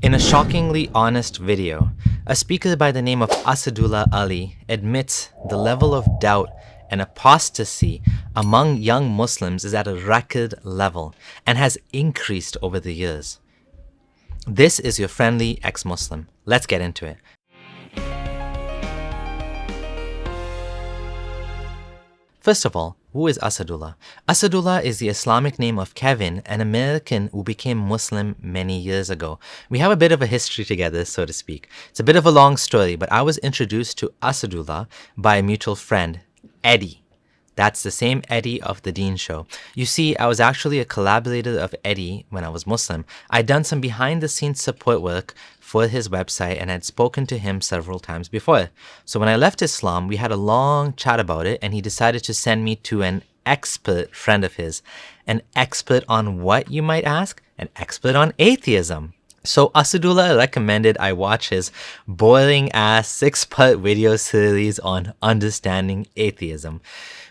In a shockingly honest video, a speaker by the name of Asadullah Ali admits the level of doubt and apostasy among young Muslims is at a record level and has increased over the years. This is your friendly ex-Muslim. Let's get into it. First of all, who is Asadullah? Asadullah is the Islamic name of Kevin, an American who became Muslim many years ago. We have a bit of a history together, so to speak. It's a bit of a long story, but I was introduced to Asadullah by a mutual friend, Eddie. That's the same Eddie of the Deen Show. You see, I was actually a collaborator of Eddie when I was Muslim. I'd done some behind-the-scenes support work for his website and had spoken to him several times before. So when I left Islam, we had a long chat about it and he decided to send me to an expert friend of his. An expert on what, you might ask? An expert on atheism. So Asadullah recommended I watch his boring ass 6-part video series on understanding atheism,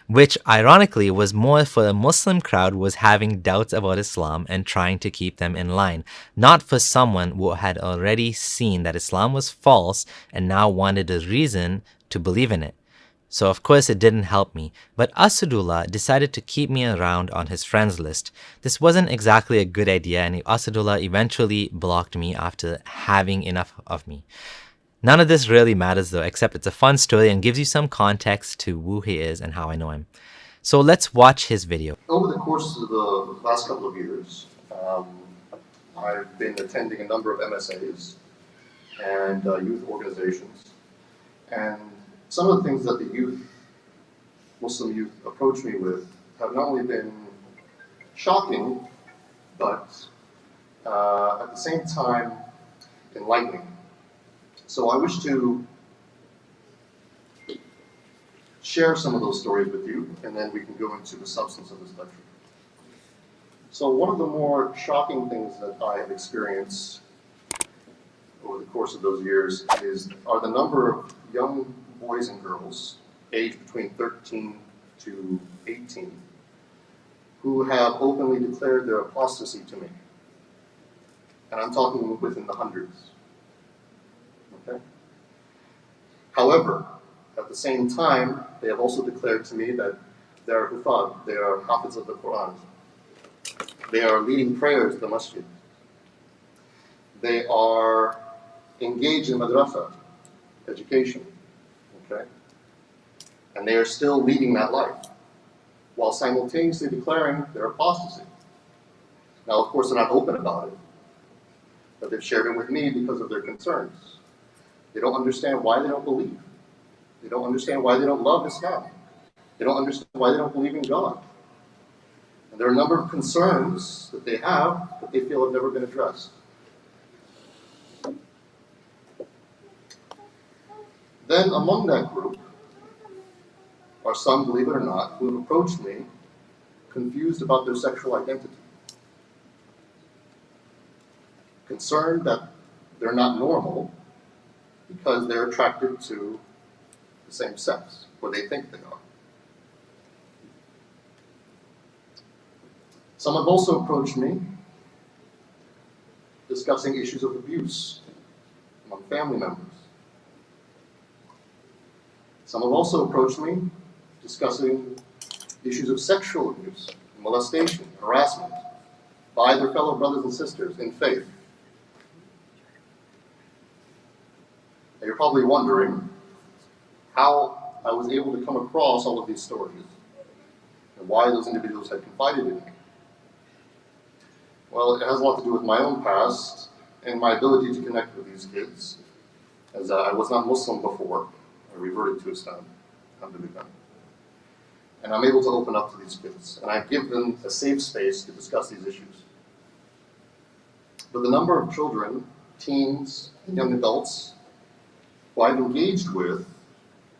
which ironically was more for a Muslim crowd who was having doubts about Islam and trying to keep them in line, not for someone who had already seen that Islam was false and now wanted a reason to believe in it. So of course it didn't help me, but Asadullah decided to keep me around on his friends list. This wasn't exactly a good idea and Asadullah eventually blocked me after having enough of me. None of this really matters though, except it's a fun story and gives you some context to who he is and how I know him. So let's watch his video. Over the course of the last couple of years, I've been attending a number of MSAs and youth organizations. And some of the things that the Muslim youth approach me with have not only been shocking, but at the same time enlightening. So I wish to share some of those stories with you, and then we can go into the substance of this lecture. So one of the more shocking things that I have experienced over the course of those years are the number of young boys and girls aged between 13 to 18 who have openly declared their apostasy to me. And I'm talking within the hundreds. Okay? However, at the same time, they have also declared to me that they are hufad, they are hafiz of the Quran. They are leading prayers to the masjid. They are engaged in madrasa, education. Okay? And they are still leading that life, while simultaneously declaring their apostasy. Now, of course, they're not open about it, but they've shared it with me because of their concerns. They don't understand why they don't believe. They don't understand why they don't love Islam. They don't understand why they don't believe in God. And there are a number of concerns that they have that they feel have never been addressed. Then among that group are some, believe it or not, who have approached me confused about their sexual identity. Concerned that they're not normal because they're attracted to the same sex, or they think they are. Some have also approached me discussing issues of abuse among family members. Some have also approached me discussing issues of sexual abuse, molestation, harassment by their fellow brothers and sisters in faith. Now you're probably wondering how I was able to come across all of these stories and why those individuals had confided in me. Well, it has a lot to do with my own past and my ability to connect with these kids, as I was not Muslim before. I reverted to Islam, alhamdulillah. And I'm able to open up to these kids, and I give them a safe space to discuss these issues. But the number of children, teens, and young adults who I've engaged with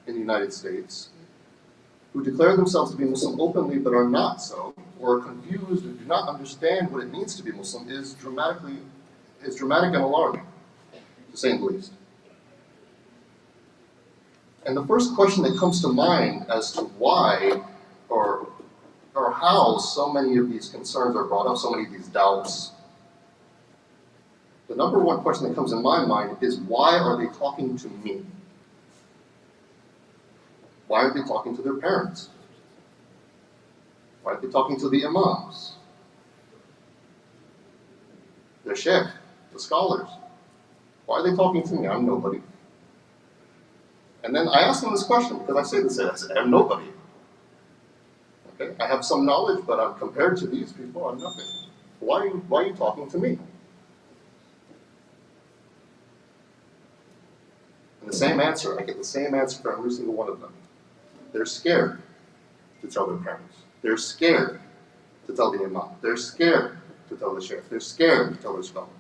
in the United States who declare themselves to be Muslim openly but are not so, or are confused or do not understand what it means to be Muslim is dramatic and alarming, to say the least. And the first question that comes to mind as to why or how so many of these concerns are brought up, so many of these doubts, the number one question that comes in my mind is, why are they talking to me? Why aren't they talking to their parents? Why aren't they talking to the imams? Their sheikh, the scholars? Why are they talking to me? I'm nobody. And then I ask them this question, because I say this, I say, I'm nobody. Okay? I have some knowledge, but I'm compared to these people, I'm nothing. Why are you talking to me? And the same answer, I get the same answer from every single one of them. They're scared to tell their parents. They're scared to tell the imam. They're scared to tell the sheikh. They're scared to tell their scholars.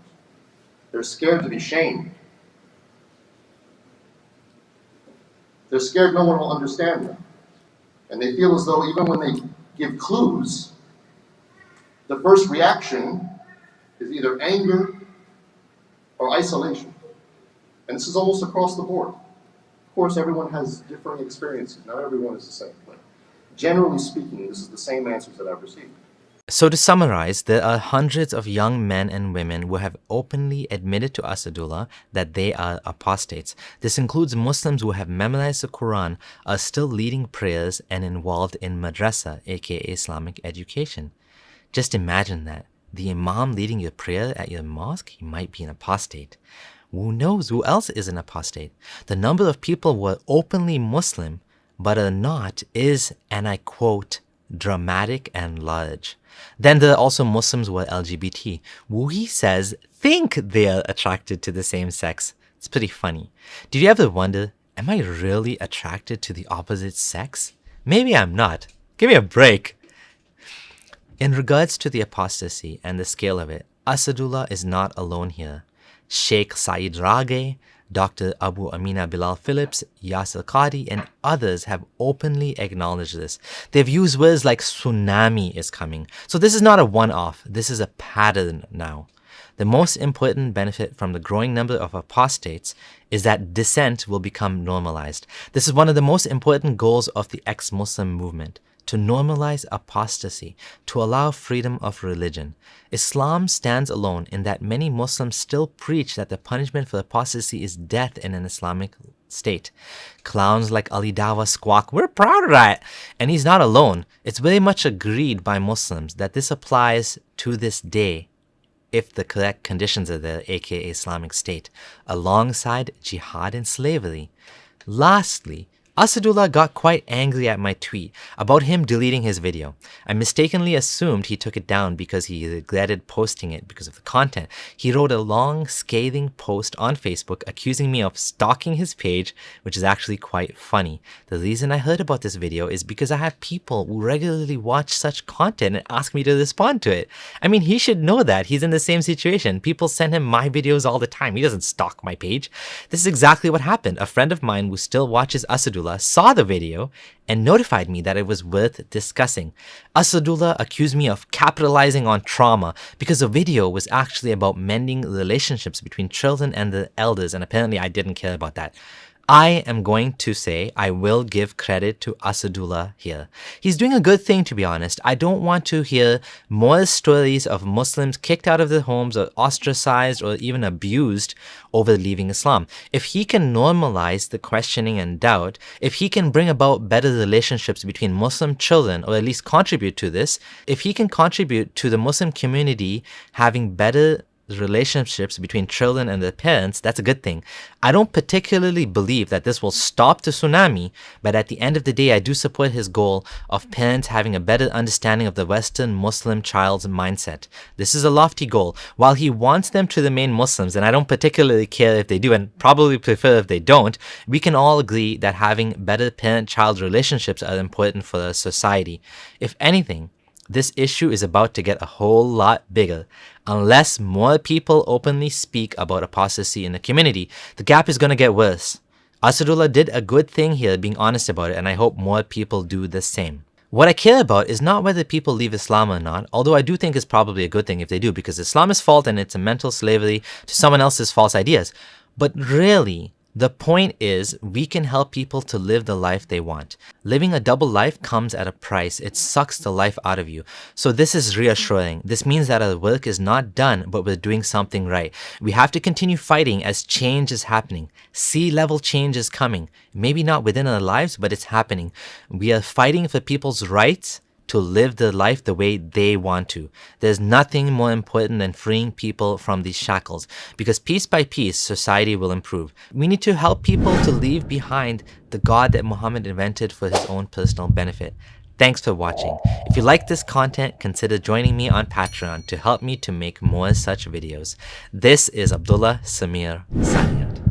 They're scared to be shamed. They're scared no one will understand them. And they feel as though even when they give clues, the first reaction is either anger or isolation. And this is almost across the board. Of course, everyone has differing experiences. Not everyone is the same. But generally speaking, this is the same answers that I've received. So to summarize, there are hundreds of young men and women who have openly admitted to Asadullah that they are apostates. This includes Muslims who have memorized the Quran, are still leading prayers and involved in madrasa, aka Islamic education. Just imagine that. The imam leading your prayer at your mosque, he might be an apostate. Who knows who else is an apostate? The number of people who are openly Muslim but are not is, and I quote, dramatic and large. Then there are also Muslims who are LGBT, who he says think they are attracted to the same sex. It's pretty funny. Did you ever wonder, am I really attracted to the opposite sex? Maybe I'm not. Give me a break. In regards to the apostasy and the scale of it, Asadullah is not alone here. Sheikh Saeed Rage, Dr. Abu Amina Bilal Phillips, Yasir Qadi, and others have openly acknowledged this. They've used words like tsunami is coming. So this is not a one-off. This is a pattern now. The most important benefit from the growing number of apostates is that dissent will become normalized. This is one of the most important goals of the ex-Muslim movement, to normalize apostasy, to allow freedom of religion. Islam stands alone in that many Muslims still preach that the punishment for apostasy is death in an Islamic state. Clowns like Ali Dawah squawk, we're proud of that! And he's not alone. It's very much agreed by Muslims that this applies to this day, if the correct conditions are there, aka Islamic State, alongside jihad and slavery. Lastly, Asadullah got quite angry at my tweet about him deleting his video. I mistakenly assumed he took it down because he regretted posting it because of the content. He wrote a long, scathing post on Facebook accusing me of stalking his page, which is actually quite funny. The reason I heard about this video is because I have people who regularly watch such content and ask me to respond to it. I mean, he should know that. He's in the same situation. People send him my videos all the time. He doesn't stalk my page. This is exactly what happened. A friend of mine who still watches Asadullah saw the video and notified me that it was worth discussing. Asadullah accused me of capitalizing on trauma because the video was actually about mending relationships between children and the elders, and apparently I didn't care about that. I am going to say I will give credit to Asadullah here. He's doing a good thing, to be honest. I don't want to hear more stories of Muslims kicked out of their homes or ostracized or even abused over leaving Islam. If he can normalize the questioning and doubt, if he can bring about better relationships between Muslim children, or at least contribute to this, if he can contribute to the Muslim community having better relationships between children and their parents, that's a good thing. I don't particularly believe that this will stop the tsunami, but at the end of the day, I do support his goal of parents having a better understanding of the Western Muslim child's mindset. This is a lofty goal. While he wants them to remain Muslims, and I don't particularly care if they do, and probably prefer if they don't, we can all agree that having better parent-child relationships are important for a society. If anything, this issue is about to get a whole lot bigger. Unless more people openly speak about apostasy in the community, the gap is going to get worse. Asadullah did a good thing here being honest about it, and I hope more people do the same. What I care about is not whether people leave Islam or not, although I do think it's probably a good thing if they do, because Islam is fault and it's a mental slavery to someone else's false ideas. But really, The point is, we can help people to live the life they want. Living a double life comes at a price. It sucks the life out of you. So this is reassuring. This means that our work is not done, but we're doing something right. We have to continue fighting as change is happening. Sea level change is coming. Maybe not within our lives, but it's happening. We are fighting for people's rights to live their life the way they want to. There's nothing more important than freeing people from these shackles, because piece by piece, society will improve. We need to help people to leave behind the God that Muhammad invented for his own personal benefit. Thanks for watching. If you like this content, consider joining me on Patreon to help me to make more such videos. This is Abdullah Samir signing out.